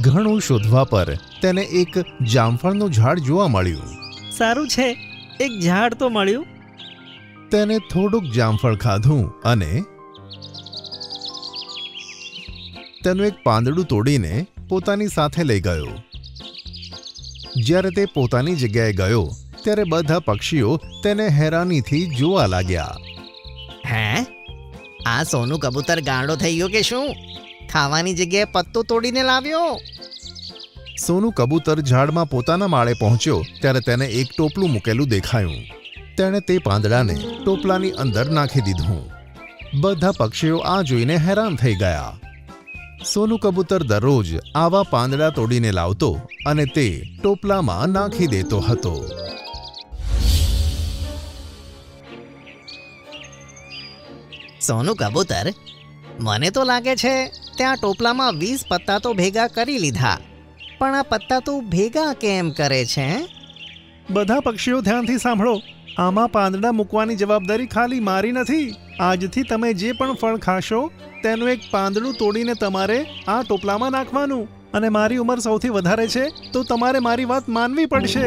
ઘણું શોધવા પર તેને એક જામફળનું ઝાડ જોવા મળ્યું. સારું છે, એક ઝાડ તો મળ્યું. તેને થોડુંક જામફળ ખાધું અને તેનું એક પાંદડું તોડીને પોતાની સાથે લઈ ગયો. જ્યારે તે પોતાની જગ્યાએ ગયો ત્યારે બધા પક્ષીઓ તેને હેરાનીથી જોવા લાગ્યા. હે, આ સોનું કબૂતર ગાંડો થઈ ગયો કે શું? ખાવાની જગ્યાએ પત્તો તોડીને લાવ્યો. સોનું કબૂતર ઝાડમાં પોતાના માળે પહોંચ્યો ત્યારે તેને એક ટોપલું મૂકેલું દેખાયું. તેણે તે પાંદડાને ટોપલાની અંદર નાખી દીધું. બધા પક્ષીઓ આ જોઈને હેરાન થઈ ગયા. સોનું કબૂતર દરરોજ આવા પાંદડા તોડીને લાવતો અને તે ટોપલામાં નાખી દેતો હતો. સોનું કબૂતર, મને તો લાગે છે ત્યાં ટોપલામાં 20 પત્તા તો ભેગા કરી લીધા, પણ આ પત્તા તું ભેગા કેમ કરે છે? બધા પક્ષીઓ ધ્યાનથી સાંભળો. આમાં પાંદડા મૂકવાની જવાબદારી ખાલી મારી નથી. આજથી તમે જે પણ ફળ ખાશો તેનું એક પાંદડું તોડીને તમારે આ ટોપલામાં નાખવાનું. અને મારી ઉંમર સૌથી વધારે છે તો તમારે મારી વાત માનવી પડશે.